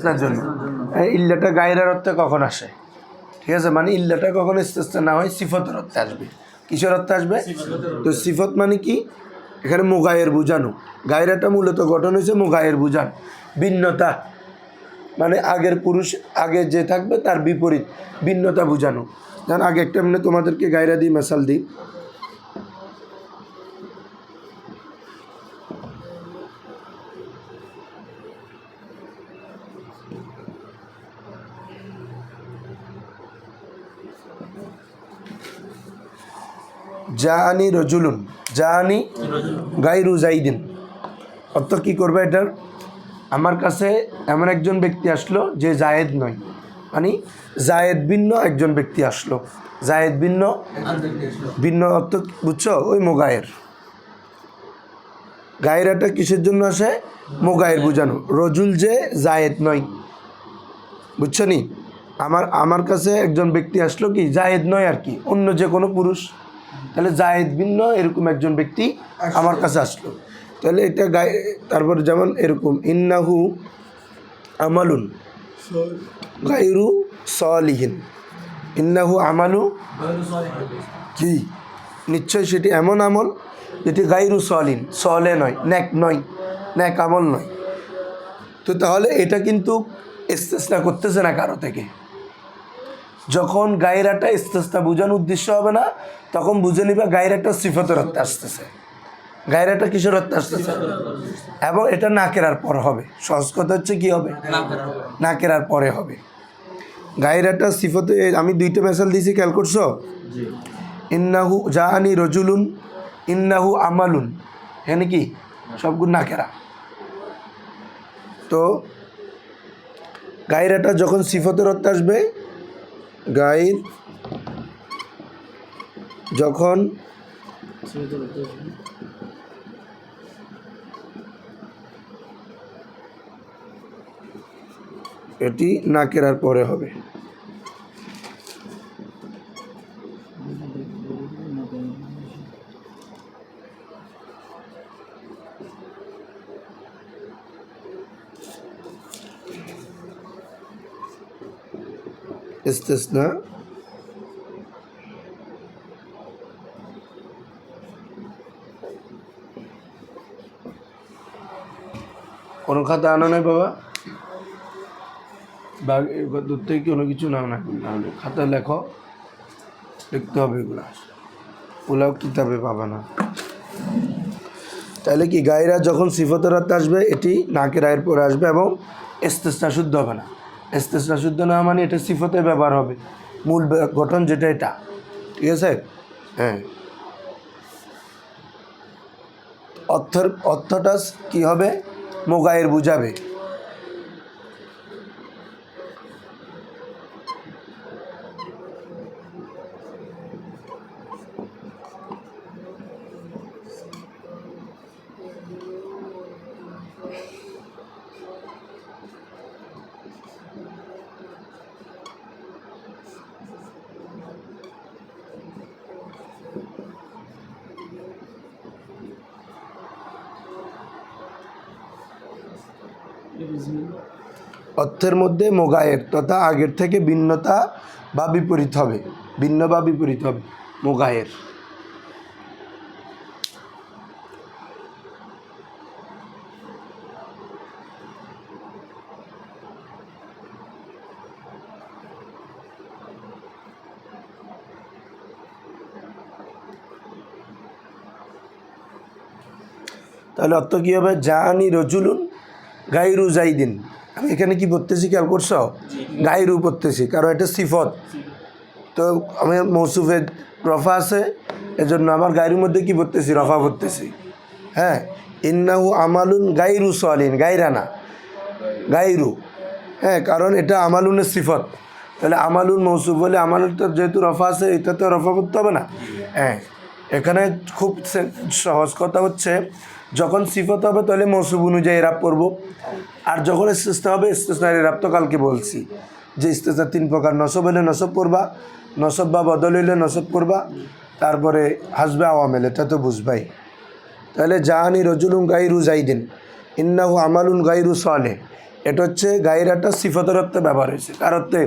তার জন্য ইল্লাটা গায়রার অর্থে কখন আসে? ঠিক আছে, মানে ইল্লাটা কখন ইস্তেসনা না হয় সিফতের অর্থে আসবে। কিসের অর্থে আসবে? তো সিফত মানে কি? এখানে মুগায়ের বুঝানো। গায়রাটা মূলত গঠন হয়েছে মুগায়ের বুঝানো, ভিন্নতা, মানে আগের পুরুষ আগে যে থাকবে তার বিপরীত, ভিন্নতা বুঝানো। যেমন আগে একটা মানে তোমাদেরকে গায়রা দিই, মেসাল দিই। জাআনি রজুলুন, জাআনি গায়রু জাইদিন। অর্থ কী করবে এটার? আমার কাছে এমন একজন ব্যক্তি আসলো যে জায়েদ নয়, মানে জায়েদ ভিন্ন একজন ব্যক্তি আসলো। জায়েদ ভিন্ন, ভিন্ন অর্থ বুঝছো? ওই মোগায়ের। গায়রাটা কিসের জন্য আসে? মোগায়ের বুঝানো। রজুল যে জায়েদ নয়, বুঝছো নি? আমার কাছে একজন ব্যক্তি আসলো, কি জায়েদ নয় আর কি, অন্য যে কোনো পুরুষ। তাহলে জায়েদ ভিন্ন এরকম একজন ব্যক্তি আমার কাছে আসলো, তাহলে এটা তারপর যেমন এরকম ইন্নাহু আমালুন গায়রু সালিহিন, ইন্নাহু আমালু কি, নিশ্চয় সেটি এমন আমল যেটি গায়রু সালিন, সলে নয়, ন্যাক নয়, ন্যাক আমল নয়। তো তাহলে এটা কিন্তু ইস্তেসনা করতেছে না কারো থেকে। যখন গায়রাটা ইস্তেসনা বোঝানোর উদ্দেশ্য হবে না, তখন বুঝে নিবা গায়রাটা সিফতের অর্থে আসতেছে। গায়রাটা কিসের অর্থে আসতেছে? এবং এটা নাকেরার পর হবে। সহজ কথা হচ্ছে কি হবে? নাকেরার পরে হবে। গায়রাটা সিফতে আমি দুইটা মেসাল দিয়েছি, খেয়াল করছো? ইন্নাহু জাআনি রজুলুন, ইন্নাহু আমালুন, এখানে কি সবগুলো নাকেরা। তো গায়রাটা যখন সিফতের অর্থে আসবে, গায়র যখন এটি নাকেরার পরে হবে। ইস্তেসনা কোনো খাতা আনো নাই বাবা, বা দূর থেকে কোনো কিছু নাও না, খাতা লেখো, লিখতে হবে এগুলো, ওগুলাও কিতাবে পাবে না। তাহলে কি গায়রা যখন সিফতের অর্থে আসবে এটি নাকের আয়ের পরে আসবে এবং ইস্তেসনা শুদ্ধ হবে না। ইস্তেসনা শুদ্ধ না মানে এটা সিফতে ব্যবহার হবে, মূল গঠন যেটা এটা। ঠিক আছে? হ্যাঁ, অর্থটা কি হবে? মোগায়ের বুঝাবে। অর্থের মধ্যে মোগায়ের তথা আগের থেকে ভিন্নতা বা বিপরীত হবে, ভিন্ন বা বিপরীত হবে মোগায়ের। তাহলে অর্থ কী হবে? জাআনি রজুলুন গায়রু জাইদিন। আমি এখানে কি পড়তেছি, খেয়াল করছো? গায়রু পড়তেছি, কারণ এটা সিফত। তো আমি মৌসুফে রফা আছে, এজন্য আমার গায়রুর মধ্যে কি পড়তেছি? রফা পড়তেছি। হ্যাঁ, ইন্নাহু আমালুন গায়রু সালিন, গায়রা না, গায়রু। হ্যাঁ, কারণ এটা আমালুনের সিফত। তাহলে আমালুন মৌসুফ বলে আমালুন তো যেহেতু রফা আছে, এটা তো রফা করতে হবে না। হ্যাঁ, এখানে খুব সহজ কথা হচ্ছে, যখন সিফত হবে তাহলে মৌসুফ অনুযায়ী এরাব পড়ব, আর যখন ইস্তেসনা হবে ইস্তেসনার এরাব তো কালকে বলছি যে ইস্তেসনা 3 প্রকার। নসব হলে নসব পড়বা, নসব বা বদল হইলে নসব পড়বা, তারপরে হাসবে আওয়ামেল, এটা তো বুঝবাই। তাহলে জাআনি রজুলুন গায়রু জাইদিন, ইন্নাহু আমালুন গায়রু সালেহ, এটা হচ্ছে গায়রাটা সিফতের অর্থে ব্যবহার হয়েছে, কার অর্থে?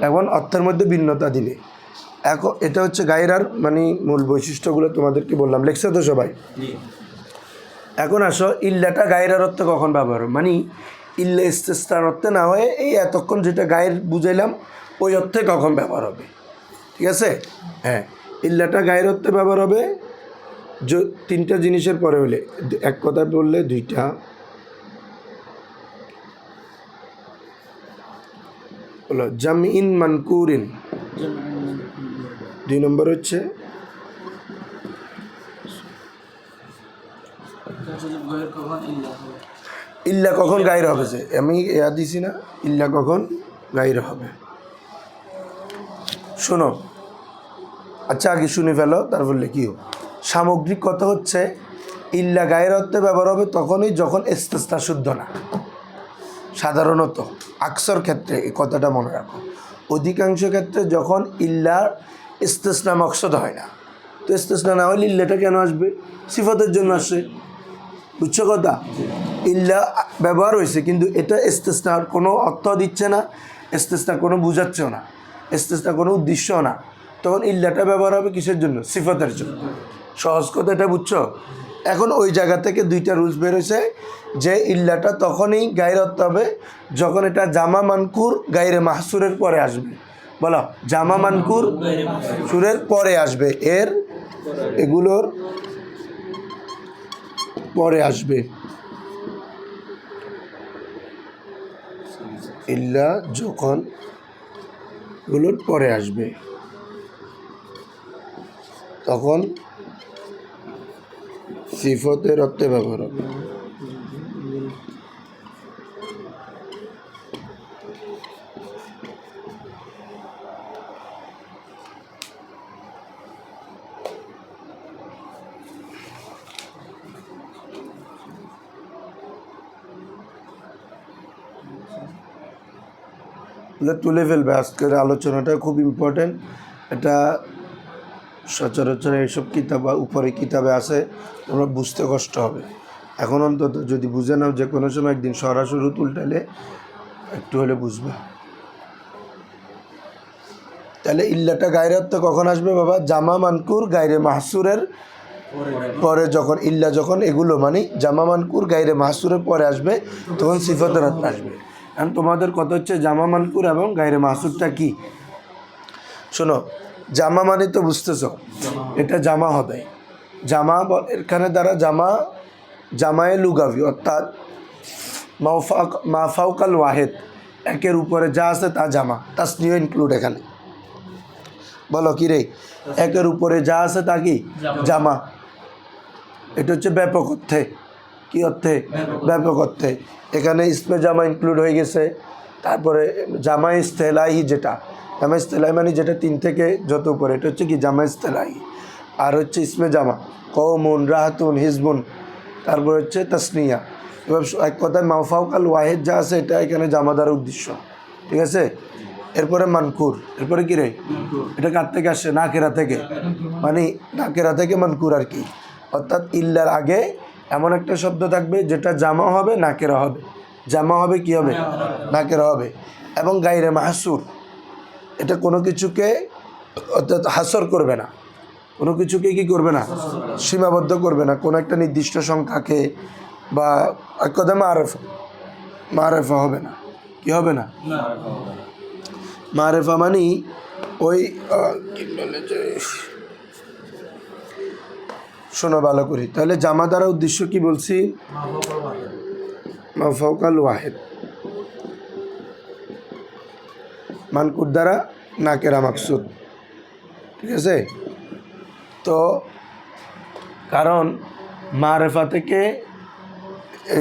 এখন অর্থের মধ্যে ভিন্নতা দিলে এখন এটা হচ্ছে গায়রার মানে মূল বৈশিষ্ট্যগুলো তোমাদেরকে বললাম, লেখছে তো সবাই? এখন আসো ইল্লাটা গায়রার অর্থে কখন ব্যবহার হবে, মানে ইল্লা ইস্তেসনার অর্থে না হয়ে এই এতক্ষণ যেটা গায়ের বুঝাইলাম ওই অর্থে কখন ব্যবহার হবে, ঠিক আছে? হ্যাঁ, ইল্লাটা গায়ের অর্থে ব্যবহার হবে তিনটা জিনিসের পরে হলে, এক কথা বললে দুইটা, হলো জামিন মানকুরিন, দুই নম্বর হচ্ছে ইল্লা কখন গায়ের হবে, যে আমি ইয়া দিছি না, ইল্লা কখন গায়ের হবে। শোনো, আচ্ছা আগে শুনে ফেলো, তারপর লিখিও। সামগ্রিক কথা হচ্ছে ইল্লা গায়ের অর্থে ব্যবহার হবে তখনই যখন ইস্তেসনা শুদ্ধ না। সাধারণত আকসর ক্ষেত্রে এই কথাটা মনে রাখো, অধিকাংশ ক্ষেত্রে যখন ইল্লার ইস্তেসনা মকসদ হয় না, তো ইস্তেসনা না হলে ইল্লাটা কেন আসবে? সিফতের জন্য আসে, বুঝছো কথা? ইল্লা ব্যবহার হয়েছে কিন্তু এটা ইস্তেসনার কোনো অর্থ দিচ্ছে না, ইস্তেসনা কোনো বুঝাচ্ছেও না, ইস্তেসনা কোনো উদ্দেশ্যও না, তখন ইল্লাটা ব্যবহার হবে কিসের জন্য? সিফতের জন্য। সহজ কথা এটা, বুঝছো? এখন ওই জায়গা থেকে দুইটা রুলস বের হয়েছে যে ইল্লাটা তখনই গায়ের অর্থ হবে যখন এটা জামা মানকুর গায়রে মাহসুরের পরে আসবে। বলো, জামা মানকুর সুরের পরে আসবে, এগুলোর পরে আসবে। ইল্লা যখন এগুলোর পরে আসবে তখন সিফতের অর্থে ব্যবহার হবে। তুলে ফেলবে, আজকের আলোচনাটা খুব ইম্পর্টেন্ট। এটা সচরাচর এইসব কিতাব বা উপরে কিতাবে আছে, তোমরা বুঝতে কষ্ট হবে। এখন অন্তত যদি বুঝে নাও যে কোনো সময় একদিন সরাসরি উল্টালে একটু হলে বুঝবে। তাহলে ইল্লাটা গায়ের অর্থে কখন আসবে বাবা? জামা মানকুর গায়রে মাহসুরের পরে, যখন ইল্লা যখন এগুলো মানে জামা মানকুর গায়রে মাহসুরের পরে আসবে তখন সিফতের অর্থ আসবে। এখন তোমাদের কথা হচ্ছে জামা মানকুর এবং গায়রে মাহসুরটা কি? শোনো, জামা মানে তো বুঝতেছ, এটা জামা হবে। জামা এখানে দ্বারা জামায়ে লুগাভি, অর্থাৎ মাফাউকাল ওয়াহেদ, একের উপরে যা আছে তা জামা, তাসনিয়া ইনক্লুড এখানে। বলো কি রে, একের উপরে যা আছে তা কি? জামা। এটা হচ্ছে ব্যাপক অর্থে। কি অর্থে? ব্যাপক অর্থে। এখানে ইসমে জামা ইনক্লুড হয়ে গেছে। তারপরে জামা ইস্তেলাহি, যেটা জামা ইস্তেলাহি মানে যেটা তিন থেকে যত উপরে, এটা হচ্ছে কি জামা ইস্তেলাহি। আর হচ্ছে ইসমে জামা কওমুন, রাহাতুন, হিজবুন, তারপর হচ্ছে তাসনিয়া। এবার এক কথায় মাফাউকাল ওয়াহেদ যা আছে এটা এখানে জামা দ্বারা উদ্দেশ্য, ঠিক আছে? এরপরে মানকুর, এরপরে কি রে, এটা কার থেকে আসে? নাকেরা থেকে, মানে নাকেরা থেকে মানকুর আর কি। অর্থাৎ ইল্লার আগে এমন একটা শব্দ থাকবে যেটা জামা হবে নাকেরা হবে, জামা হবে কি হবে? নাকেরা হবে। এবং গায়রে মাহসুর, এটা কোনো কিছুকে অর্থাৎ হাসর করবে না, কোনো কিছুকে কি করবে না? সীমাবদ্ধ করবে না কোনো একটা নির্দিষ্ট সংখ্যাকে, বা এক কথা মারেফা হবে না। কি হবে না? মারেফা মানে ওই কি বলে যে, শোনো ভালো করি, তাহলে জামা দ্বারা উদ্দেশ্য কি বলছি? মাফাউকাল ওয়াহেদ। মানকুর দ্বারা নাকেরা মাকসুদ, ঠিক আছে? তো কারণ মারেফা থেকে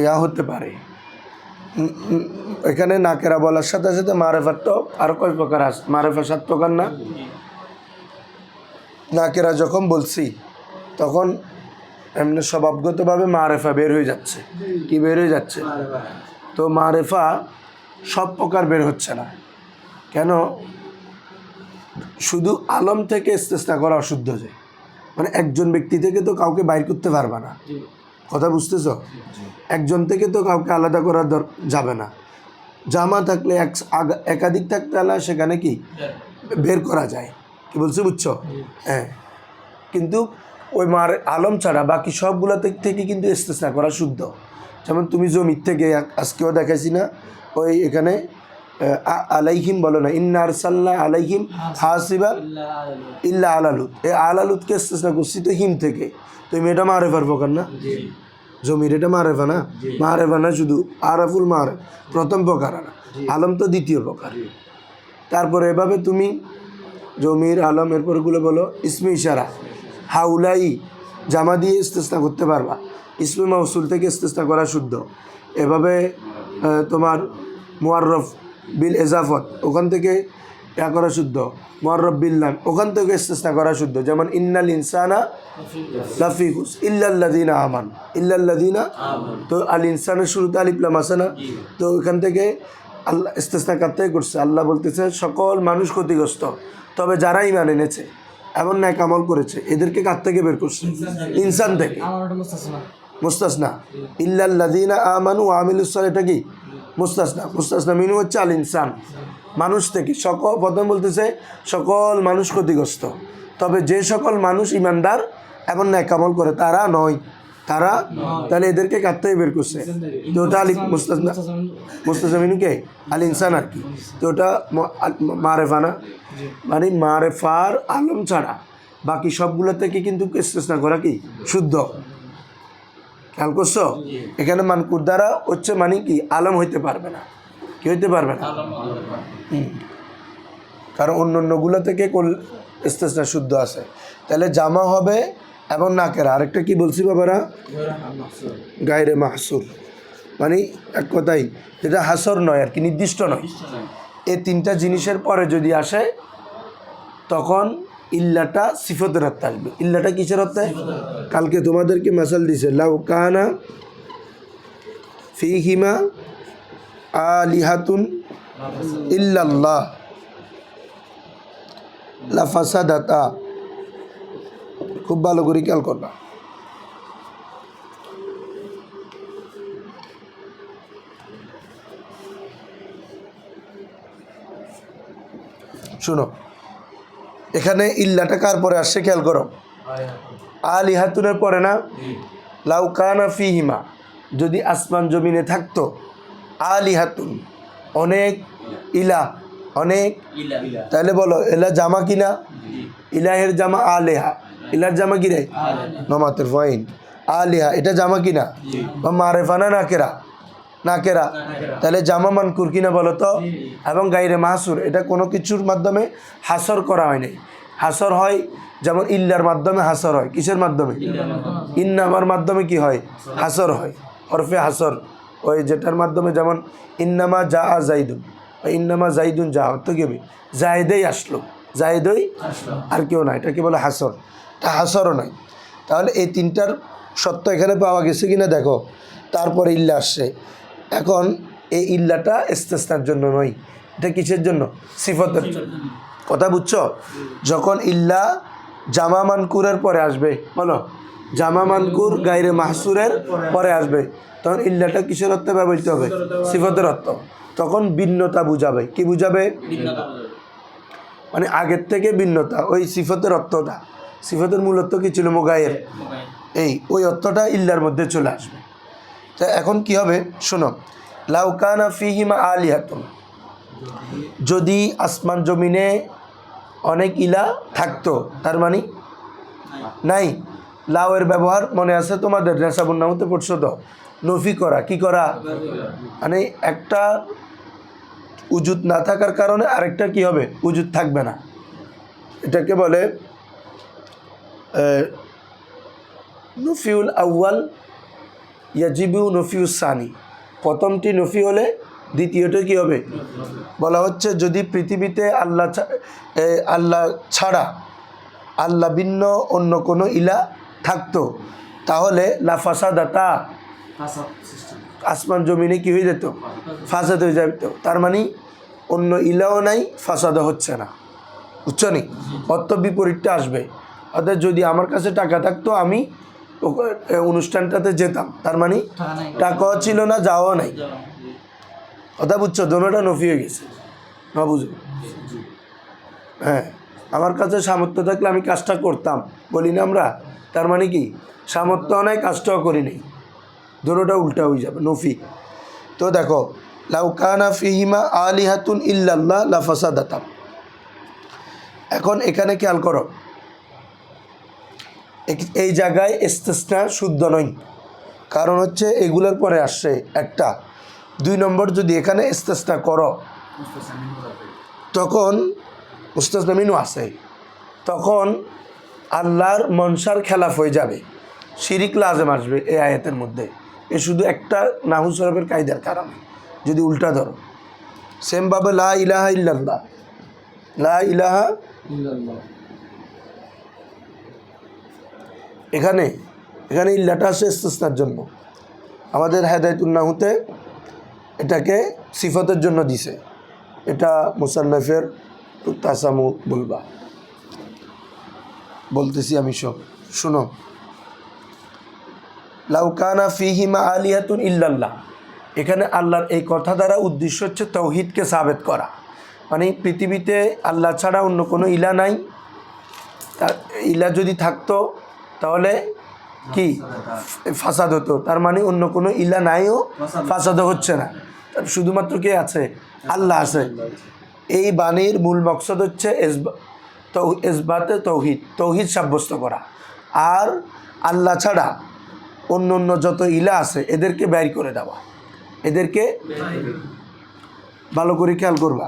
ইয়া হতে পারে, এখানে নাকেরা বলার সাথে সাথে মারেফার তো আরো কয় প্রকার আছে? মারেফা 7 প্রকার না? নাকেরা যখন বলছি তখন এমনি স্বভাবগতভাবে মারেফা বের হয়ে যাচ্ছে। কি বের হয়ে যাচ্ছে? তো মারেফা সব প্রকার বের হচ্ছে না কেন? শুধু আলম থেকে ইস্তেসনা করা অশুদ্ধ যায়, মানে একজন ব্যক্তি থেকে তো কাউকে বাইর করতে পারবে না। কথা বুঝতেছ? একজন থেকে তো কাউকে আলাদা করা যাবে না। জামা থাকলে একাধিক থাকতে হলে সেখানে কি বের করা যায়, কি বলছি বুঝছো? হ্যাঁ, কিন্তু ওই মার আলম ছাড়া বাকি সবগুলো থেকে কিন্তু ইস্তেসনা করা শুদ্ধ। যেমন তুমি জমির থেকে আজকেও দেখাইছি না, ওই এখানে আলাইহিম বলো না, ইন্না আরসালনা আলাইহিম হাসিবা ইল্লা আলালুত, এই আলালুতকে ইস্তেসনা করছি তো হিম থেকে। তুমি এটা মারেফার প্রকার না, জমির এটা মারেফা না, মারেফা না শুধু আরাফুল মারে প্রথম প্রকার, আলম তো দ্বিতীয় প্রকার। তারপরে এভাবে তুমি জমির আলম এরপরগুলো বলো ইসমে ইশারা, হাউলাই জামা দিয়ে ইস্তেসনা করতে পারবা, ইসমে মৌসুল থেকে ইস্তেসনা করা শুদ্ধ। এভাবে তোমার মুআররফ বিল এজাফত ওখান থেকে ইয়া করা শুদ্ধ, মুআররফ বিল নাম ওখান থেকে ইস্তেসনা করা শুদ্ধ। যেমন ইন্নাল ইনসানা লাফি খুস ইল্লাল্লাযিনা আমানু, ইল্লাল্লাযিনা, তো আল ইনসানের শুরুতে আলিফ লাম আছে না, তো ওখান থেকে আল্লাহ ইস্তেসনা কার থেকে করছে? আল্লাহ বলতেছে সকল মানুষ ক্ষতিগ্রস্ত, তবে যারা ঈমান এনেছে এমন ন্যাক আমল করেছে এদেরকে কার থেকে বের করছে? ইনসান থেকে। মুস্তাসনা ইল্লাল্লাযিনা আমানু ওয়া আমিলুস সালিহাত, এটা কি মুস্তাসনা? মুস্তাসনা মিনু হচ্ছে আল ইনসান, মানুষ থেকে। সকল প্রথম বলতেছে সকল মানুষ ক্ষতিগ্রস্ত, তবে যে সকল মানুষ ইমানদার এমন ন্যাক আমল করে তারা নয়, তারা, তাহলে এদেরকে কার থেকে বের করছে? তো ওটা আলিফ মুস্তাসনা, মুস্তাসনা মিনু কে? আল ইনসান আর কি। তো ওটা মারেফা না, মানে মারেফার আলম ছাড়া বাকি সবগুলো থেকে কিন্তু ইস্তেসনা করা কি শুদ্ধ। খেয়াল করছো? এখানে মানকুর দ্বারা হচ্ছে মানে কি আলম হইতে পারবে না, কি হইতে পারবে না, কারণ অন্য অন্যগুলো থেকে ইস্তেসনা শুদ্ধ আছে। তাহলে জামা হবে এবং নাকেরা। আরেকটা কি বলছি বাবারা? গায়রে মাহসুর, মানে এক কথাই যেটা হাসর নয় আর কি, নির্দিষ্ট নয়। এই তিনটা জিনিসের পরে যদি আসে তখন ইল্লাটা সিফতের অর্থে আসবে। ইল্লাটা কিসের অর্থে? কালকে তোমাদেরকে মাসাল দিছে, লাউ কানা ফীহিমা আলিহাতুন ইল্লাল্লাহ লাফাসাদাতা। খুব ভালো করে খেয়াল করবা। শুনো, এখানে ইল্লাটা কার পরে আসছে খেয়াল করো? আলিহাতুনের পরে না? লাউ কানা ফীহিমা, যদি আসমান জমিনে থাকতো, আলিহাতুন অনেক ইলা, অনেক, তাহলে বলো এলা জামা কিনা? ইলাহের জামা আলেহা, ইলার জামা কি রে? নমাতের ফাইন। আলিহা এটা জামা কিনা? বা মারেফানা নাকেরা, নাকেরা, তাহলে জামা মানকুর কিনা বলো তো? এবং গায়রে মাহসুর, এটা কোনো কিছুর মাধ্যমে হাসর করা হয়নি। হাসর হয় যেমন ইল্লার মাধ্যমে হাসর হয়, কিসের মাধ্যমে? ইন্নামার মাধ্যমে কি হয়? হাসর হয়, হরফে হাসর, ওই যেটার মাধ্যমে, যেমন ইন্নামা যা আ জাইদুন, ইন্নামা জাইদুন যা, তো কি হবে? জায়দেই আসলো, জায়দই আর কেউ না, এটা কি বলে? হাসর। তা হাসরও নয়। তাহলে এই তিনটার সত্য এখানে পাওয়া গেছে কিনা দেখো। তারপরে ইল্লা আসছে। এখন এই ইল্লাটা ইস্তেসনার জন্য নয়, এটা কিসের জন্য? সিফতের জন্য। কথা বুঝছো? যখন ইল্লা জামা মানকুরের পরে আসবে, বলো জামা মানকুর গায়রে মাহসুরের পরে আসবে, তখন ইল্লাটা কিসের অর্থে ব্যবহৃত হবে? সিফতের অর্থ। তখন ভিন্নতা বুঝাবে। কি বুঝাবে? মানে আগের থেকে ভিন্নতা, ওই সিফতের অর্থটা, সিফতের মূল অর্থ কি ছিল? মোগায়ের, এই ওই অর্থটা ইল্লার মধ্যে চলে আসবে। তা এখন কি হবে শোনো, লাউ কানা ফীহিমা আলিহাতুন, যদি আসমান জমিনে অনেক ইলা থাকতো, তার মানে নাই। লাউয়ের ব্যবহার মনে আছে তোমাদের? নেশাবুন নামতে পড়ছো তো, নফি করা, কি করা, মানে একটা উজুদ না থাকার কারণে আরেকটা কি হবে? উজুদ থাকবে না। এটাকে বলে নফিউল আউয়াল ইয়াজিবু নফিউস সানি। প্রথমটি নফি হলে দ্বিতীয়টা কি হবে? বলা হচ্ছে যদি পৃথিবীতে আল্লাহ ছাড়া, আল্লাহ ভিন্ন অন্য কোনো ইলা থাকতো, তাহলে লাফাসাদাতা, আসমান জমিনে কি হয়ে যেত? ফাসাদ হয়ে যেত। তার মানে অন্য ইলাও নাই, ফাসাদও হচ্ছে না। বুঝছো নি? অর্থ বিপরীতটা আসবে। অর্থাৎ যদি আমার কাছে টাকা থাকতো আমি অনুষ্ঠানটাতে যেতাম, তার মানে টাকাও ছিল না, যাওয়াও নাই। কথা বুঝছো? দোনোটা নফি হয়ে গেছে না, বুঝো? হ্যাঁ, আমার কাছে সামর্থ্য থাকলে আমি কাজটা করতাম বলি না আমরা, তার মানে কি সামর্থ্য নাই, কাজটাও করিনি, দোনোটা উল্টা হয়ে যাবে, নফি। তো দেখো, লাউ কানা ফিহিমা আলিহাতুন ইল্লাল্লাহ লাফাসাদাতা। এখন এখানে খেয়াল করো, এই জায়গায় ইস্তিসনা শুদ্ধ নয়, কারণ হচ্ছে এগুলোর পরে আসছে একটা। 2 নম্বর, যদি এখানে ইস্তিসনা করো তখন মুস্তাসনা মিনহু আছে, তখন আল্লাহর মনসার খেলাফ হয়ে যাবে, শিরিক লাজেম আসবে এই আয়াতের মধ্যে। এ শুধু একটা নাহু সরফের কায়দার কারণে, যদি উল্টা ধরো সেমভাবে লা ইলাহা ইল্লাল্লাহ, লা ইলাহা ইল্লাল্লাহ, এখানে এখানে ইল্লাটা আসে ইস্তিসনার জন্য। আমাদের হেদায়েতুন নাহুতে এটাকে সিফতের জন্য দিছে, এটা মুসান্নফের তাসামু বলবা, বলতেছি আমি সব শুনো। লাউ কানা ফিহিমা আলিহাতুন ইল্লাল্লাহ, এখানে আল্লাহর এই কথা দ্বারা উদ্দেশ্য হচ্ছে তাওহীদকে সাবেত করা, মানে পৃথিবীতে আল্লাহ ছাড়া অন্য কোনো ইলা নাই। ইলা যদি থাকতো তাহলে কি ফাসাদ হতো, তার মানে অন্য কোনো ইলা নাইও, ফাসাদও হচ্ছে না, শুধুমাত্র কে আছে? আল্লাহ আছে। এই বাণীর মূল মকসদ হচ্ছে ইসবাতে তৌহিদ, তৌহিদ সাব্যস্ত করা, আর আল্লাহ ছাড়া অন্য অন্য যত ইলা আছে এদেরকে বাইর করে দেওয়া। এদেরকে ভালো করে খেয়াল করবা,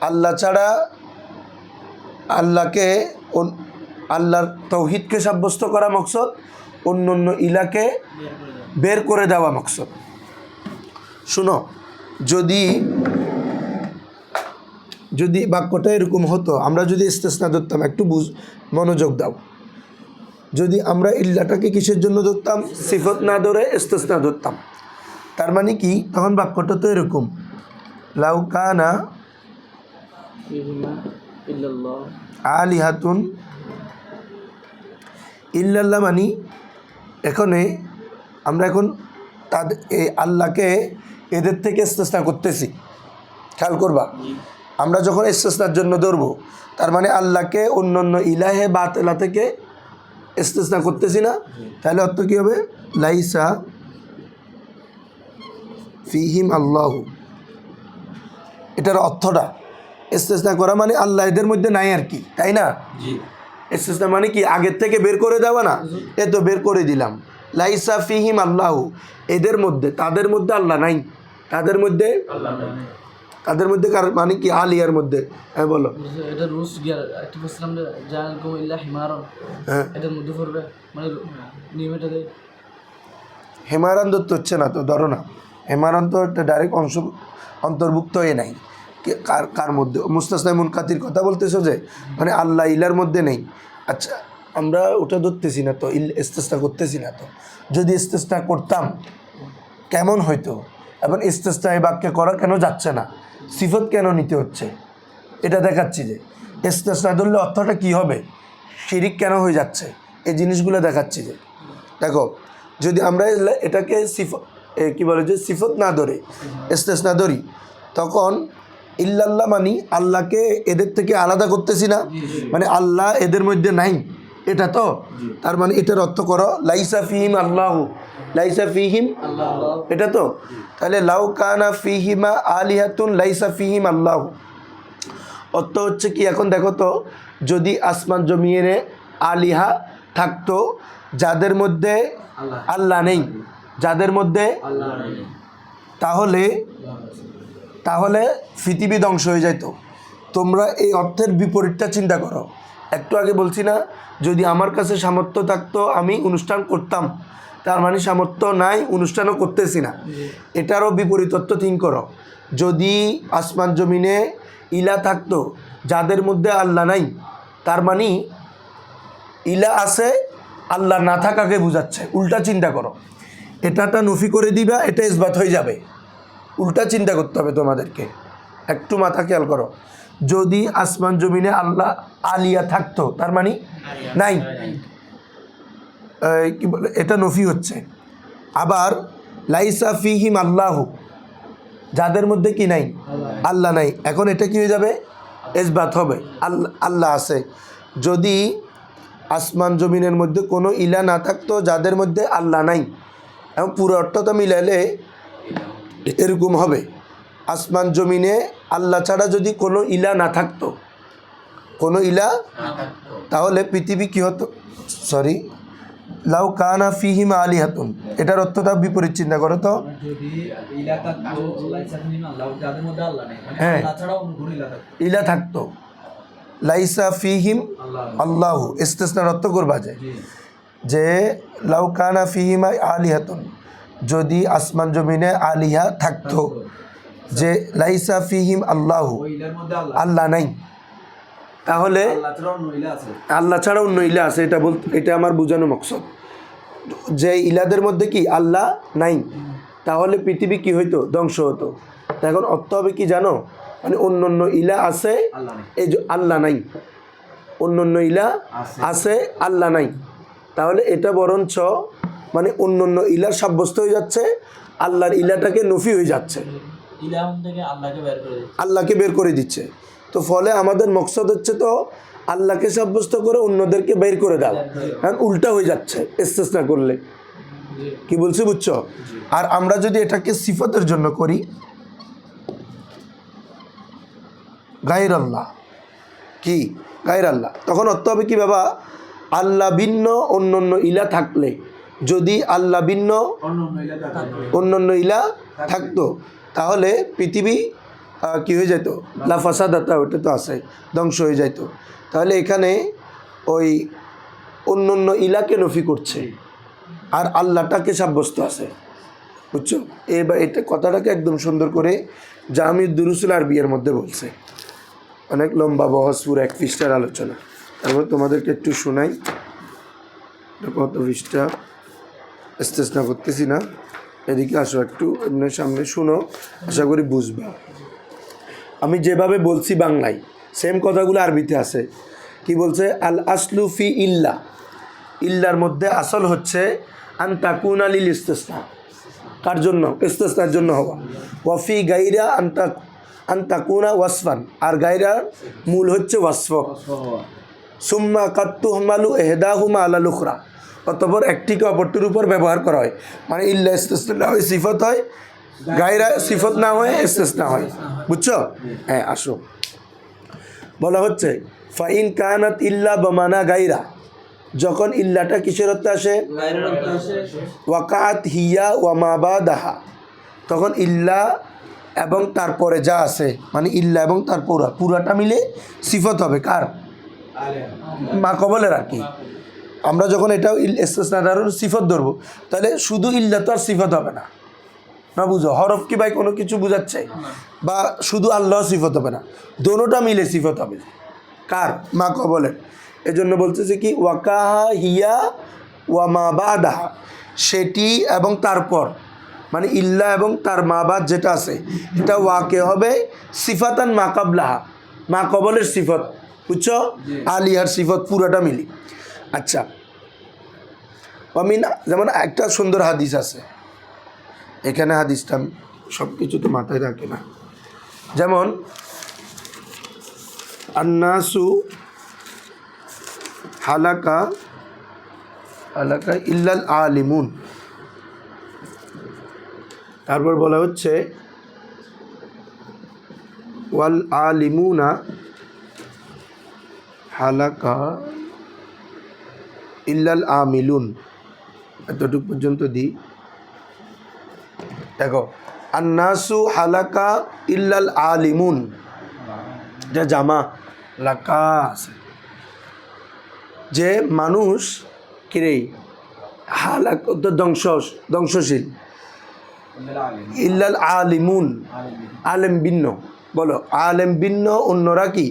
আল্লাহ ছাড়া আল্লাহকে, আল্লাহর তৌহিদকে সাব্যস্ত করা মকসদ, অন্য অন্য ইলাকে বের করে দেওয়া মকসদ। শুনো, যদি যদি বাক্যটা এরকম হতো, আমরা যদি ইস্তিসনা ধরতাম, একটু মনোযোগ দাও, যদি আমরা ইল্লাটাকে কিসের জন্য ধরতাম? সিফত না ধরে ইস্তিসনা ধরতাম, তার মানে কি তখন বাক্যটা তো এরকম, লাউ কানা আলিহাতুন ইল্লাল্লাহ, মানে এখানে আমরা এখন তাদের এই আল্লাহকে এদের থেকে ইস্তিসনা করতেছি, খেয়াল করবা। আমরা যখন ইস্তিসনার জন্য ধরবো, তার মানে আল্লাহকে অন্য অন্য ইলাহে বাতিলা থেকে ইস্তিসনা করতেছি না, তাহলে অর্থ কী হবে? লাইসা ফিহিম আল্লাহু, এটার অর্থটা ইস্তিসনা করা মানে আল্লাহ এদের মধ্যে নাই আর কি, তাই না? ইস্তিসনা মানে কি আগের থেকে বের করে দেওয়া না, এ তো বের করে দিলাম। লাইসা ফিহিম আল্লাহু, এদের মধ্যে, তাদের মধ্যে আল্লাহ নাই, তাদের মধ্যে তাদের মধ্যে কার মানে কি? আলিয়ার মধ্যে। হ্যাঁ বলো। এটা রুস গিয়ার একটা বলছিলাম যে জানকুম ইল্লা হিমারন, হ্যাঁ, এটার মধ্যে পড়বে, মানে নিয়মটা দেয়। হেমারান দত্ত হচ্ছে না তো, ধরো না, হেমারান তো একটা ডাইরেক্ট অন্তর্ভুক্ত হয়ে নাই। কার কার মধ্যে? মুস্তাসনা মুনকাতির কথা বলতেছো যে, মানে আল্লাহ ইলার মধ্যে নেই। আচ্ছা, আমরা ওটা ধরতেছি না তো, ইস্তিসনা করতেছি না তো। যদি ইস্তিসনা করতাম কেমন হইতো? এবং ইস্তিসনা এই বাক্যে করা কেন যাচ্ছে না, সিফত কেন নিতে হচ্ছে, এটা দেখাচ্ছি যে ইস্তিসনা ধরলে অর্থটা কী হবে, শিরিক কেন হয়ে যাচ্ছে, এই জিনিসগুলো দেখাচ্ছি যে। দেখো, যদি আমরা এটাকে কী বলে যে সিফত না ধরে ইস্তিসনা ধরি, তখন ইল্লাল্লাহ মানি আল্লাহকে এদের থেকে আলাদা করতেছি না, মানে আল্লাহ এদের মধ্যে নাই, এটা তো। তার মানে এটার অর্থ করো লাইসা ফিহিম আল্লাহু, লাইসা ফিহিম, এটা তো। তাহলে লাউ কানা ফিহিমা আলিহাতুন লাইসা ফিহিম আল্লাহু, অর্থ হচ্ছে কি? এখন দেখো তো, যদি আসমান জমিনে আলিহা থাকতো যাদের মধ্যে আল্লাহ নেই, যাদের মধ্যে, তাহলে তাহলে পৃথিবী ধ্বংস হয়ে যেত। তোমরা এই অর্থের বিপরীতটা চিন্তা করো। একটু আগে বলছি না, যদি আমার কাছে সামর্থ্য থাকতো আমি অনুষ্ঠান করতাম, তার মানে সামর্থ্য নাই, অনুষ্ঠানও করতেছি না। এটারও বিপরীত অর্থ থিঙ্ক করো, যদি আসমান জমিনে ইলা থাকতো যাদের মধ্যে আল্লাহ নাই, তার মানে ইলা আছে, আল্লাহ না থাকাকে বোঝাচ্ছে। উল্টা চিন্তা করো, এটাটা নফি করে দিবা, এটা ইসবাত হয়ে যাবে। উল্টা চিন্তা করতে হবে তোমাদেরকে, একটু মাথা খেয়াল করো। যদি আসমান জমিনে আল্লাহ আলিয়া থাকতো, তার মানে নাই, কি বলে, এটা নফি হচ্ছে। আবার লাইসা ফিহিম আল্লাহু, যাদের মধ্যে কি নাই, আল্লাহ নাই। এখন এটা কি হয়ে যাবে, ইসবাত হবে, আল্লাহ আল্লাহ আছে। যদি আসমান জমিনের মধ্যে কোনো ইলা না থাকতো যাদের মধ্যে আল্লাহ নাই, এবং পুরো অর্থটা মিলালে এরকম হবে, আসমান জমিনে আল্লাহ ছাড়া যদি কোনো ইলা না থাকতো, কোনো ইলা, তাহলে পৃথিবী কি হতো, সরি, লাউ কানা ফিহিম আলিহাতুন, এটার অর্থটা বিপরীত চিন্তা করো তো। যদি ইলা থাকতো লাইসা ফিহিম আল্লাহ, যাদের মধ্যে আল্লাহ নেই, মানে হ্যাঁ। আল্লাহ ছাড়া অন্য কোনো ইলা থাকতো। ইলা থাকতো, লাইসা ফিহিম আল্লাহ। আল্লাহু, ইস্তিসনার অর্থ করবা যায় জি। যে লাউ কানা ফিহিম আলিহাতুন, যদি আসমান জমিনে আলিহা থাকতো, যে লাইসা ফিহিম আল্লাহু, ওই ইলার মধ্যে আল্লাহ, আল্লাহ নাই, তাহলে আল্লাহ ছাড়া অন্য ইলা আছে। আল্লাহ ছাড়া অন্য ইলা আছে, এটা এটা আমার বোঝানো মকসদ। যে ইলাদের মধ্যে কি আল্লাহ নাই, তাহলে পৃথিবী কি হইতো, ধ্বংস হতো। তা এখন অর্থ হবে কি জানো, মানে অন্য অন্য ইলা আছে, আল্লাহ নেই। এই যে আল্লাহ নাই, অন্য অন্য ইলা আছে। আছে, আল্লাহ নাই, তাহলে এটা বরঞ্চ মানে অন্য অন্য ইলা সাব্যস্ত হয়ে যাচ্ছে, আল্লাহর ইলাটাকে নফি হয়ে যাচ্ছে, ইলাম থেকে আল্লাহকে বের করে দিচ্ছে। আল্লাহকে বের করে দিচ্ছে। তো ফলে আমাদের মকসদ হচ্ছে তো আল্লাহকে সাব্যস্ত করে অন্যদেরকে বের করে দাও, কারণ উল্টা হয়ে যাচ্ছে ইস্তিসনা করলে। কি বলছি বুঝছো? আর আমরা যদি এটাকে সিফতের জন্য করি, গায়র আল্লাহ, কি গায়র আল্লাহ, তখন অর্থ হবে কি বাবা, আল্লাহ ভিন্ন অন্য অন্য ইলা থাকলে, যদি আল্লাহ ভিন্ন অন্য অন্য ইলা থাকতো। অন্য অন্য ইলা থাকতো, তাহলে পৃথিবী কি হয়ে যেত, লাফাসাদাতা, ওটা তো আছে, ধ্বংস হয়ে যেত। তাহলে এখানে ওই অন্য অন্য ইলাকে নফি করছে আর আল্লাহটাকে সাব্যস্ত আছে, বুঝছো? এবার এটা কথাটাকে একদম সুন্দর করে জামিউদ দুরুসুল আরবিয়ার মধ্যে বলছে, অনেক লম্বা বহস, পুরো 1 পৃষ্ঠার আলোচনা। তারপর তোমাদেরকে একটু শোনাই, কত পৃষ্ঠা, ইস্তেসনা করতেছি না, এদিকে আসো একটু, এমনি সামনে শুনো, আশা করি বুঝবা। আমি যেভাবে বলছি বাংলায়, সেম কথাগুলো আরবিতে আছে। কি বলছে, আল আসলু ফি ইল্লা, ইল্লার মধ্যে আসল হচ্ছে আন তাকুনা লিল ইস্তিসনা, কার জন্য, ইস্তিসনার জন্য হওয়া, ওয়াফি গাইরা আন তাকুনা ওয়াসফান, আর গাইরার মূল হচ্ছে ওয়াসফ, সুম্মা কাদ তুহমালু ইহদাহুমা আলাল উখরা, অতঃপর একটিকে অপরটির উপর ব্যবহার করা হয়। মানে ইল্লা ইস্তিসনা হয় সিফত হয়, গায়রা সিফত না হয় ইস্তিসনা হয়, বুঝছো? হ্যাঁ, আসো, বলা হচ্ছে ফাইন কানাত ইল্লা বমানা গায়রা, যখন ইল্লাটা কিসের অর্থে আসে, গায়রের অর্থ আসে ওয়াকাত হিয়া ওয়া মা বাদাহা, তখন ইল্লা এবং তারপরে যা আছে, মানে ইল্লা এবং তার পুরাটা মিলে সিফত হবে, কার, মা কবলের। আর কি আমরা যখন এটাও ইস্তিসনার সিফত ধরবো, তাহলে শুধু ইল্লা তো আর সিফত হবে না, না বুঝো, হরফ কি ভাই কোনো কিছু বুঝাচ্ছে, বা শুধু আল্লাহ সিফত হবে না, দোনোটা মিলে সিফত হবে, কার, মা কবলের। এজন্য বলতেছে কি ওয়াকাহা হিয়া ওয়া মা বাদাহা, সেটি এবং তারপর, মানে ইল্লা এবং তার মা বাদ যেটা আছে, এটা ওয়াকে হবে সিফাতান মা কাবলাহা, মা কবলের সিফত, বুঝছো? আলিহার সিফত পুরাটা মিলি। আচ্ছা, আমিন, যেমন একটা সুন্দর হাদিস আছে, এখানে হাদিসটা সব কিছু তো মাথায় রাখে না, যেমন আন্নাসু হালাকা ইল্লাল আলিমুন, তারপর বলা হচ্ছে ওয়াল আলিমুনা হালাকা ইল্লাল আমিলুন, এতটুকু পর্যন্ত দিই। দেখো, আন্নাসু হালাকা ইল্লাল আলিমুন, এটা জামা লাকা আছে, যে মানুষ কিরে হালাক তো ধ্বংসশীল, ইল্লাল আলিমুন, আলেম ভিন্ন, বলো আলেম ভিন্ন, অন্যরা কি,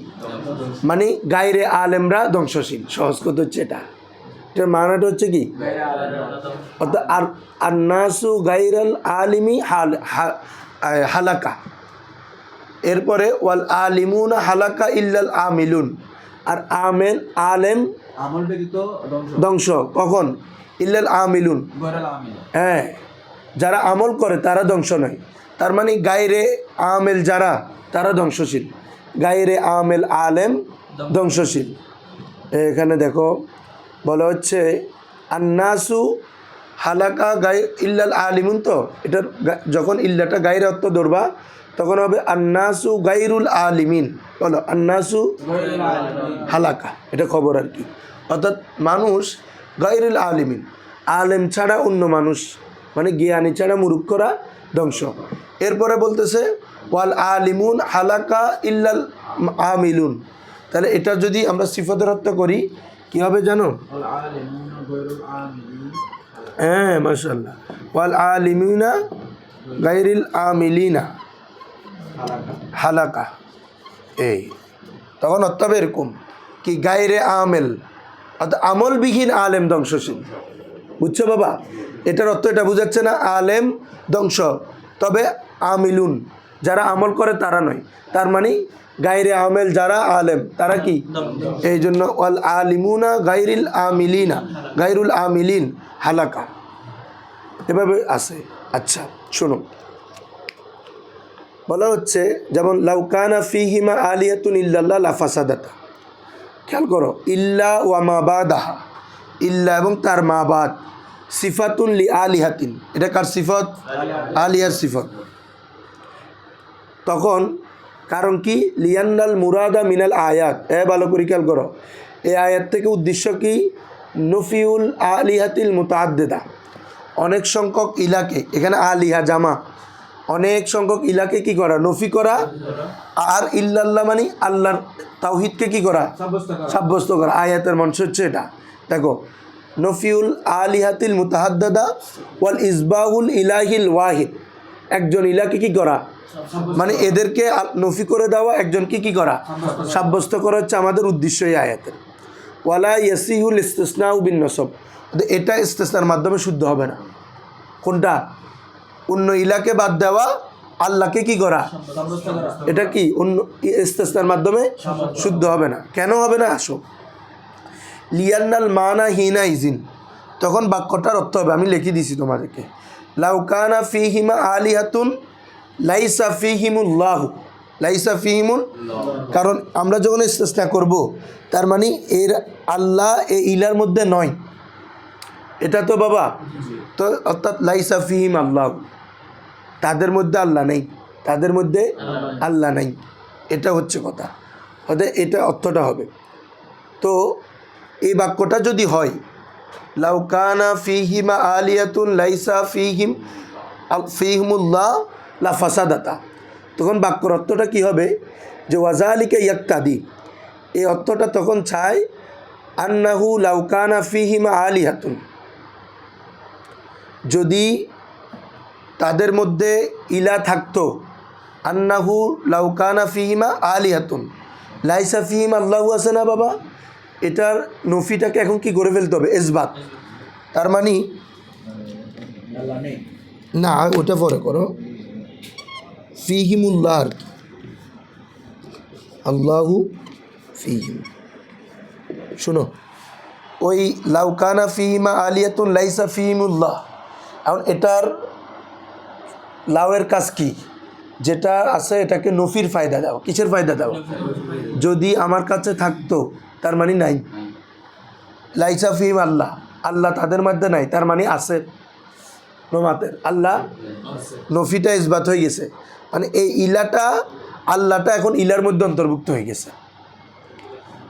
মানে গায়রে আলেমরা ধ্বংসশীল, সহজ কথা হচ্ছে এটা, এটার মানাটা হচ্ছে কি, অর্থাৎ আর নাসু গাইরাল আলিমি হালাকা, এরপরে ওয়াল আলিমুনা হালাকা ইল্লাল আমিলুন, আর আলেম আমল ব্যতীত ধ্বংস, কখন, ইল্লাল আমিলুন, গয়রাল আমিল। হ্যাঁ, যারা আমল করে তারা ধ্বংস নয়, তার মানে গায়রে আমেল যারা তারা ধ্বংসশীল, গায়রে আমেল আলেম ধ্বংসশীল। এখানে দেখো বলা হচ্ছে আন্নাসু হালাকা গাই ইল্লাল আলিমুন, তো এটার যখন ইল্লাটা গায়ের অর্থ ধরবা তখন হবে আন্নাসু গাইরুল আলিমিন। বলো আন্নাসু হালাকা, এটা খবর আর কি, অর্থাৎ মানুষ গাইরুল আলিমিন, আলেম ছাড়া অন্য মানুষ মানে জ্ঞানী ছাড়া মূর্খরা ধ্বংস। এরপরে বলতেছে ওয়াল আলিমুন হালাকা ইল্লাল আমিলুন, তাহলে এটা যদি আমরা সিফাতের অর্থ করি কী হবে জানো? হ্যাঁ মাশাআল্লাহ, ওয়াল আলিমিনা গাইরিল আমিলিনা হালাকা। এই তখন অর্থ হবে এরকম কি গায়রে আমেল অর্থাৎ আমলবিহীন আলেম ধ্বংসশীল। বুঝছো বাবা? এটার অর্থ এটা বুঝাচ্ছে না আলেম ধ্বংস, তবে আমিলুন যারা আমল করে তারা নয়। তার মানে গায়রে আমেল যারা আলেম তারা কি? এই জন্য ওয়াল আলিমুনা গাইরিল আমিলিনা গাইরুল আমিলিন হালাকা, এভাবে আছে। আচ্ছা শোনো, বলা হচ্ছে যেমন লাউকানা ফিহিমা আলিয়াতুন ইল্লাল্লাহ লাফাসাদাতা। খেয়াল করো, ইল্লা ওয়া মা বাদাহা, ইল্লা এবং তার মা বাদ, সিফাতুন লি আলিহাতিন, এটা কার সিফত? আলিয়ার সিফত। তখন কারণ কি? লিয়ান্নাল মুরাদা মিনাল আয়াত, ভালো করে খেয়াল করো, এই আয়াত থেকে উদ্দেশ্য কি? নফিউল আলিহাতিল মুতাআদ্দিদা, অনেক সংখ্যক ইলাকে, এখানে আলিহা জামা, অনেক সংখ্যক ইলাকে কি করা? নফি করা। আর ইল্লাল্লাহ মানে আল্লাহর তাওহিদকে কি করা? সাব্যস্ত করা। আয়াতের মঞ্চ হচ্ছে এটা। দেখো, নফিউল আলিহাতিল মুতাহাদ্দাদা ওয়াল ইসবাহুল ইলাহিল ওয়াহিদ, একজন ইলাকে কি করা মানে এদেরকে নফি করে দেওয়া, একজনকে কি করা? সাব্যস্ত করা হচ্ছে আমাদের উদ্দেশ্য এই আয়াতের। ওয়ালা ইয়াসিহুল ইস্তিসনাউ বিন নসব, এটা ইস্তিসনার মাধ্যমে শুদ্ধ হবে না। কোনটা? অন্য ইলাকে বাদ দেওয়া, আল্লাহকে কি করা? এটা কি অন্য ইস্তিসনার মাধ্যমে শুদ্ধ হবে না। কেন হবে না? আসো, লিয়ান্নাল মানা হিনা ইজিন, তখন বাক্যটার অর্থ হবে, আমি লিখে দিছি তোমাদেরকে, লাউকানা ফিহিমা আলিহাতুন লাইসা ফিহিমুল্লাহ, লাইসা ফিহিমুল, কারণ আমরা যখন ইস্তিসনা করব তার মানে এর আল্লাহ এই ইলার মধ্যে নয়, এটা তো বাবা, তো অর্থাৎ লাইসা ফিহিম আল্লাহ, তাদের মধ্যে আল্লাহ নেই, তাদের মধ্যে আল্লাহ নাই, এটা হচ্ছে কথা। অর্থাৎ এটা অর্থটা হবে। তো এই বাক্যটা যদি হয় লাউকানা ফিহিমা আলিয়াতুন লাইসা ফিহিম ফিহিমুল্লাহ লা ফাসাদাতা, তখন বাক্যর অর্থটা কী হবে? যে ওয়াজালিকা ইয়াক্তাদি, এই অর্থটা তখন চায় আন্নাহু লাউকানা ফিহিমা আলিহাতুন, যদি তাদের মধ্যে ইলা থাকতো, আন্নাহু লাউকানা ফিহিমা আলিহাতুন লাইসা ফিহিম আল্লাহু, আছে না বাবা? এটার নফিটাকে এখন কি করে ফেলতে হবে? ইসবাত। তার মানে না, ওটা পরে করো, ফিহিমুল্লাহ আর কি, আল্লাহু ফিহিম। শোনো, ওই লাউকানা ফিহিমা আলিয়াতুন লাইসা ফিহিমুল্লাহ, এখন এটার লাউয়ের কাজ কি? যেটা আছে এটাকে নফির ফায়দা দাও। কিসের ফায়দা দাও? যদি আমার কাছে থাকতো তার মানে নাই, লাইসা ফিহিম আল্লাহ, আল্লাহ তাদের মধ্যে নাই, তার মানে আছে নোমাতের আল্লাহ, নফিটা ইসবাত হয়ে গেছে, মানে এই ইলাটা আল্লাহটা এখন ইলার মধ্যে অন্তর্ভুক্ত হয়ে গেছে।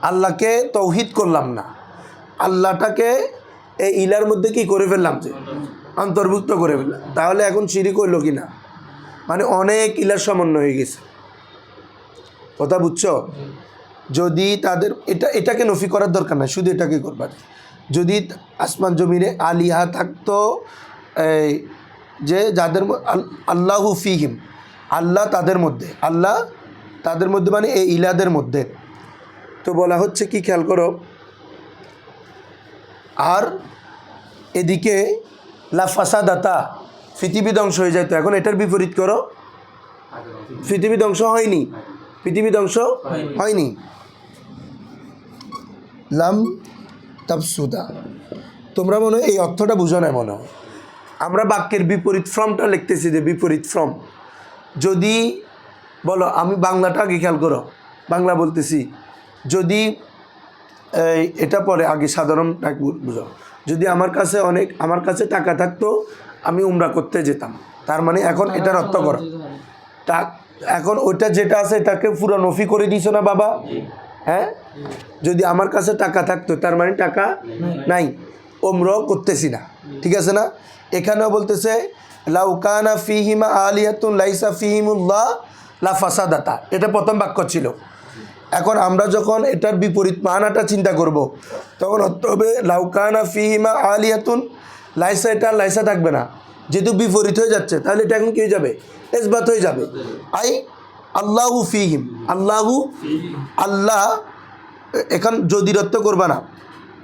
আল্লাহকে তৌহিদ করলাম না, আল্লাহটাকে এই ইলার মধ্যে কি করে ফেললাম? যে অন্তর্ভুক্ত করে ফেললাম। তাহলে এখন শিরিক হইল কি না? মানে অনেক ইলার সমন্বয় হয়ে গেছে। কথা বুঝছো? যদি তাদের এটাকে নফি করার দরকার নাই, শুধু এটাকে করবার। যদি আসমান জমিনে আলিহা থাকতো, যে যাদের আল্লাহু ফিহিম, আল্লাহ তাদের মধ্যে, আল্লাহ তাদের মধ্যে মানে এই ইলাদের মধ্যে, তো বলা হচ্ছে কি, খেয়াল করো, আর এদিকে লা ফাসাদাতা, পৃথিবী ধ্বংস হয়ে যায়। তো এখন এটার বিপরীত করো, পৃথিবী ধ্বংস হয়নি, পৃথিবী ধ্বংস হয়নি, লাম তাফসুদা। তোমরা মনে হয় এই অর্থটা বুঝো না, মনে হয় আমরা বাক্যের বিপরীত ফর্মটা লিখতেছি, যে বিপরীত ফর্ম, যদি বলো, আমি বাংলাটা আগে খেয়াল করো, বাংলা বলতেছি, যদি এটা পরে আগে সাধারণ বুঝো, যদি আমার কাছে টাকা থাকতো আমি উমরা করতে যেতাম, তার মানে এখন এটার অর্থ করো, এখন ওইটা যেটা আছে এটাকে পুরো নফি করে দিছো না বাবা? হ্যাঁ, যদি আমার কাছে টাকা থাকতো তার মানে টাকা নাই, উমরাও করতেছি না, ঠিক আছে না? এখানেও বলতেছে লাউ কানা ফিহিমা আলিয়াতুন লাইসা ফিহিমুল্লাহ লা ফাসাদাতা, এটা প্রথম বাক্য ছিল। এখন আমরা যখন এটার বিপরীত মানাটা চিন্তা করব, তখন অর্থ হবে লাউ কানা ফিহিমা আলিয়াতুন লাইসা, এটা লাইসা থাকবে না, যেহেতু বিপরীত হয়ে যাচ্ছে, তাহলে এটা এখন কি হয়ে যাবে? ইসবাত হয়ে যাবে। আই আল্লাহু ফিহিম, আল্লাহ, এখন যদির অর্থ করবা না,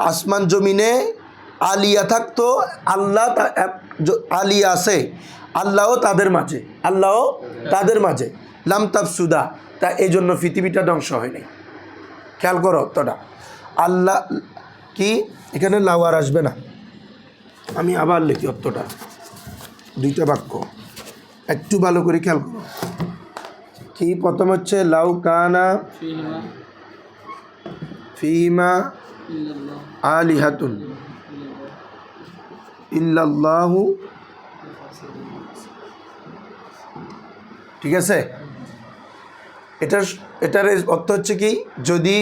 আসমান জমিনে আলিয়া থাকতো, আল্লাহ আলিয়া আছে, আল্লাহও তাদের মাঝে, লাম তাফসুদা, তা এই জন্য পৃথিবীটা ধ্বংস হয় নাই। খেয়াল করো অর্থটা, আল্লাহ কি, এখানে লাওয়ার আসবে না, আমি আবার লিখি অর্থটা, দুইটা বাক্য একটু ভালো করে খেয়াল করো। কি প্রথম হচ্ছে লাউ কানা ফিহিমা আলিহাতুন ইল্লাল্লাহু, ঠিক আছে? এটার অর্থ হচ্ছে কি, যদি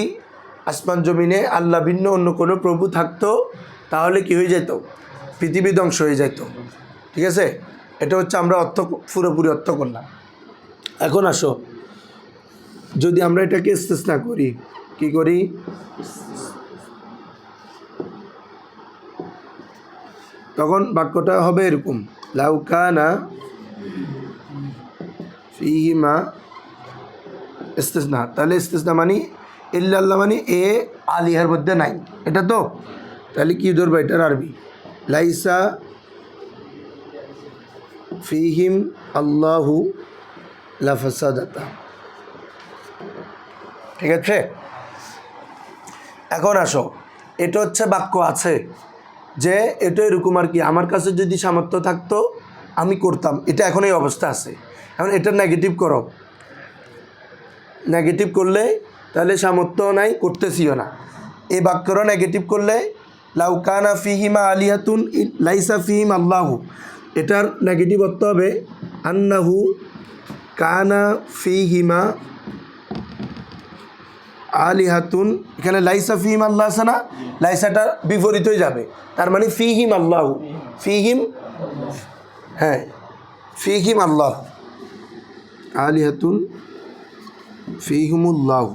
আসমান জমিনে আল্লাহ ভিন্ন অন্য কোনো প্রভু থাকতো তাহলে কি হয়ে যেত? পৃথিবী ধ্বংস হয়ে যেত, ঠিক আছে? এটা হচ্ছে আমরা পুরোপুরি অর্থ করলাম। এখন আসো, যদি আমরা এটাকে ইস্তেসনা করি, কি করি? তখন বাক্যটা হবে এরকম, লাউ কানা ফিহিমা ইস্তেসনা, তাহলে ইস্তেসনা মানে ইল্লাল্লাহ মানে এ আলিহার মধ্যে নাই, এটা তো, তাহলে কি ধরবো এটার আরবি? লাইসা ফিহিম আল্লাহু লা ফাসাদাতা, ঠিক আছে? এখন আসো, এটা হচ্ছে বাক্য আছে যে এটা এরকম আর কি, আমার কাছে যদি সামর্থ্য থাকতো আমি করতাম, এটা এখন এই অবস্থা আছে। এখন এটা নেগেটিভ করো, নেগেটিভ করলে তাহলে সামর্থ্য নাই, করতেছিও না। এই বাক্যরা নেগেটিভ করলে লাউ কানা ফিহিমা আলিহাতুন লাইসা ফিহিম আল্লাহু, এটার নেগেটিভ অর্থ হবে আন্নাহু কানা ফিহিমা আলিহাতুন, এখানে লাইসা ফিহিম আল্লাহ আছে না, লাইসাটা বিপরীত হয়ে যাবে, তার মানে ফিহিম আল্লাহু, ফিহিম, হ্যাঁ ফিহিম আল্লাহ, আলিহাতুন ফিহিমুল্লাহ,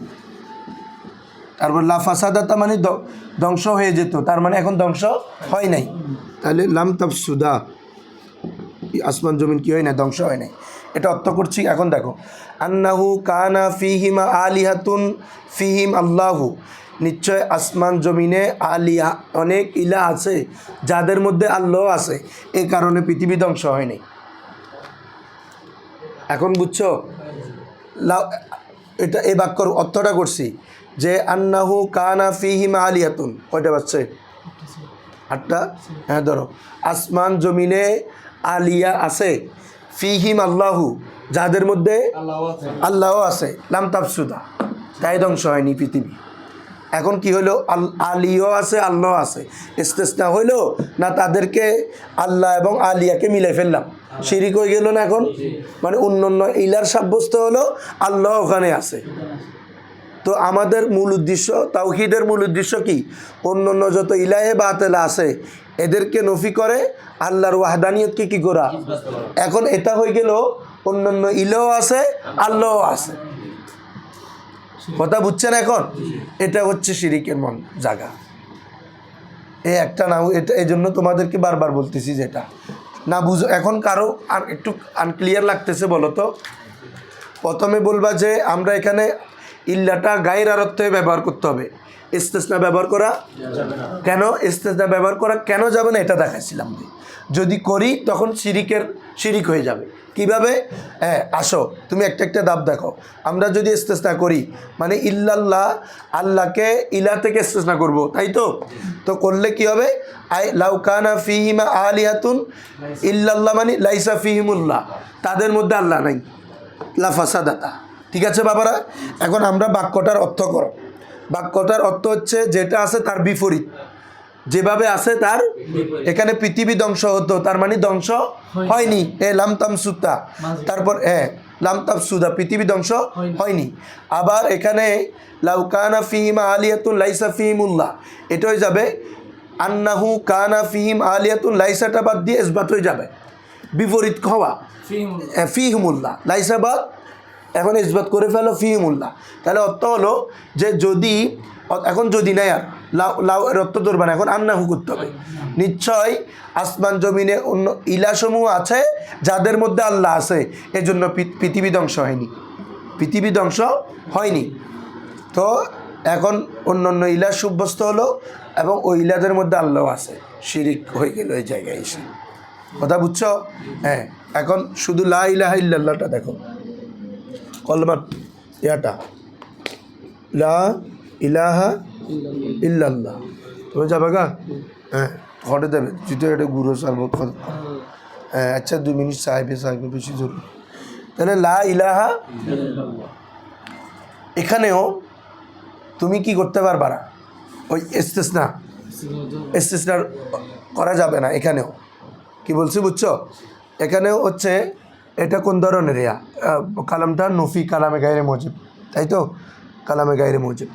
তারপর লা ফাসাদাতা মানে ধ্বংস হয়ে যেত, তার মানে এখন ধ্বংস হয় নাই, তাহলে লাম তাফসুদা, আসমান জমিন কি হয় না, ধ্বংস হয় নাই, এটা অর্থ করছি। এখন দেখো, আন্নাহু কানা ফিহিমা আলিহাতুন ফিহিম আল্লাহু, নিশ্চয় আসমান জমিনে আলিয়া অনেক ইলা আছে যাদের মধ্যে আল্লাহ আছে, এই কারণে পৃথিবী ধ্বংস হয়নি। এখন বুঝছো? এটা এই বাক্যর অর্থটা করছি যে আন্নাহু কানা ফিহিমা আলিয়াতুন, কয়টা বাজছে? 8টা, হ্যাঁ ধরো, আসমান জমিনে আলিয়া আছে, ফিহিম আল্লাহু, যাদের মধ্যে আল্লাহ আছে, লাম তাফসুদা, তাই ধ্বংস হয়নি পৃথিবী। এখন কি হলো, আলিও আছে আল্লাহ আছে, ইস্তেসনা হইলো না, তাদেরকে আল্লাহ এবং আলিয়াকে মিলে ফেললাম, শিরিক হয়ে গেল না? এখন মানে অন্য ইলার সাব্যস্ত হলো, আল্লাহ ওখানে আছে। তো আমাদের মূল উদ্দেশ্য, তাওহীদের মূল উদ্দেশ্য কি? অন্য যত ইলাহে বাতেলা আছে এদেরকে নফি করে আল্লাহর ওয়াহদানিয়তকে কি করা। এখন এটা হয়ে গেল অন্য ইলাও আছে আল্লাহও আছে, কথা বুঝছেন? এখন এটা হচ্ছে শিরিকের মন জায়গা, এই একটা না, এটা এই জন্য তোমাদেরকে বারবার বলতেছি যেটা না বুঝো, এখন কারো আর একটু আনক্লিয়ার লাগতেছে বলো তো, প্রথমে বলবা যে আমরা এখানে ইল্লাটা গায়র অর্থে ব্যবহার করতে হবে, ইস্তেসনা ব্যবহার করা কেন, ইস্তেসনা ব্যবহার করা কেন যাবে না এটা দেখাইছিলাম। যদি করি তখন শিরিক হয়ে যাবে। কিভাবে? হ্যাঁ আসো, তুমি একটা দাব দেখো, আমরা যদি ইস্তেসনা করি মানে ইল্লাল্লাহ, আল্লাহকে ইলা থেকে ইস্তেসনা করব, তাই তো করলে কি হবে? লাউ কানা ফিহিমা আলিহাতুন ইল্লাল্লাহ মানে লাইসা ফিহিমুল্লাহ, তাদের মধ্যে আল্লাহ নাই, লাফাসাদাতা। ঠিক আছে বাবারা, এখন আমরা বাক্যটার অর্থ করো। বাক্যটার অর্থ হচ্ছে যেটা আছে তার বিপরীত, যেভাবে আছে তার, এখানে পৃথিবী ধ্বংস হতো, তার মানে ধ্বংস হয়নি। লাম তাম সুতা, তারপর লাম তাম সুদা, পৃথিবী ধ্বংস হয়নি। আবার এখানে লাউকানা ফিহিম আলিয়াতুন লাইসা ফিহিমুল্লাহ, এটা হয়ে যাবে আন্নাহু কানা ফিহিম আলিয়াতুন, লাইসাটা বাদ দিয়ে ইসবাত হয়ে যাবে, বিপরীত হওয়া। ফিহিমুল্লাহ লাইসা বাদ, এখন ইসবাত করে ফেলো ফিহিমুল্লাহ। তাহলে অর্থ হলো যে যদি, এখন যদি নাই আর লাউ অর্থ ধরবে না, এখন আন্নাহু করতে হবে। নিশ্চয় আসমান জমিনে অন্য ইলাসমূহ আছে যাদের মধ্যে আল্লাহ আছে, এজন্য পৃথিবী ধ্বংস হয়নি, পৃথিবী ধ্বংস হয়নি। তো এখন অন্য অন্য ইলা সাব্যস্ত হলো এবং ওই ইলাদের মধ্যে আল্লাহ আছে, শিরিক হয়ে গেল এই জায়গায় এসে। কথা বুঝছো? হ্যাঁ, এখন শুধু লা ইলাহা ইল্লাল্লাহটা দেখো, কলমার ইয়াটা লা ইলাহা ইল্লাল্লাহ, তুমি যাবে গা? হ্যাঁ, ঘটে দেবে যদি এটা গুরু সালব। হ্যাঁ আচ্ছা, 2 মিনিট সাহেবে বেশি জরুরি। তাহলে লা ইলাহা, এখানেও তুমি কি করতে পারবা না, ওই ইস্তিসনা করা যাবে না। এখানেও কি বলছি বুঝছো? এখানেও হচ্ছে এটা কোন ধরনের কালামটা নফি কালামে গায়রে মজিব, তাই তো? কালামে গায়রে মজিব।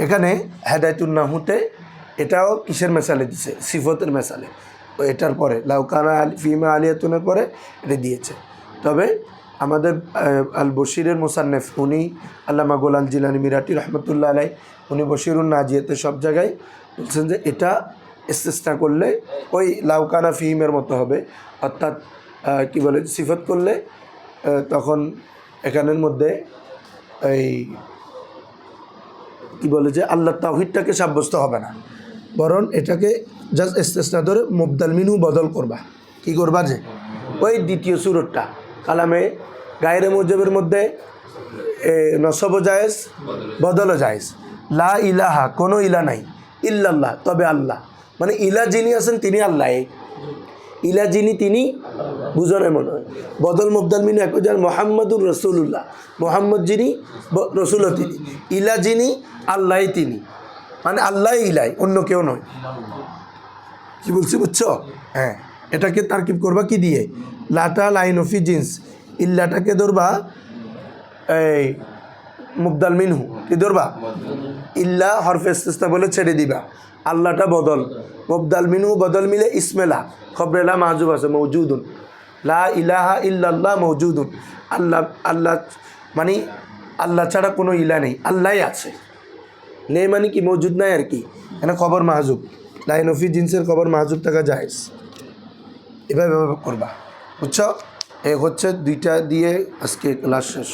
এখানে হেদায়তুন নাহুতে এটাও কিসের মেসালে দিছে? সিফতের মেসালে। ও এটার পরে লাউকানা ফিমা আলিয়াতুনের পরে এটা দিয়েছে। তবে আমাদের আল বশিরের মুসান্নেফ উনি আল্লামা গোলাম জিলানি মিরাটি রহমতুল্লাহ আলাই, উনি বশিরুন নাজিয়াতে সব জায়গায় বলছেন যে এটা ইস্তিসনা করলে ওই লাউকানা ফিহিমের মতো হবে, অর্থাৎ কি বলে সিফত করলে তখন এখানের মধ্যে এই কি বলে যে আল্লাহ তাওহীদটাকে সাব্যস্ত হবে না, বরং এটাকে জাস্ট ইস্তিসনা ধরে মুবদাল মিনহু বদল করবা। কি করবা? যে ওই দ্বিতীয় সুরতটা কালামে গায়রে মুজিবের মধ্যে নসব জায়েজ, বদলও জায়েজ। লা ইলাহা, কোনো ইলা নাই, ইল্লাল্লাহ, তবে আল্লাহ, মানে ইলা যিনি আছেন তিনি আল্লাহ, ইলা যিনি তিনি বুঝনে মনে হয়। বদল মুবদাল মিনহু এক হাজার মোহাম্মদুর রসুল্লাহ, মোহাম্মদ যিনি রসুল তিনি, ইলা যিনি আল্লাহ তিনি, মানে আল্লাহ ইলাই, অন্য কেউ নয়। কি বলছি বুঝছো? হ্যাঁ, এটাকে তারকিব করবা কি দিয়ে? লাটা লাইন অফি জিন্স, ইল্লাটাকে ধরবা এই মুবদাল মিনহু, কি ধরবা? ইল্লা হরফে ইস্তিসনা বলে ছেড়ে দিবা, আল্লাহটা বদল, মুবদাল মিনহু বদল মিলে ইসমেলা, খবরেলা মাহজুব আছে মৌজুদুন, লা ইলাহা ইল্লাল্লাহ মৌজুদুন, আল্লাহ, আল্লাহ মানে আল্লাহ ছাড়া কোনো ইলা নেই, আল্লাহই আছে, নেই মানে কি মৌজুদ নাই আর কি। এখানে খবর মাহজুব, লাইন অফি জিন্সের খবর মাহজুব থাকা জায়েজ, এভাবে করবা। বুঝছো? এ হচ্ছে 2টা দিয়ে আজকে ক্লাস শেষ।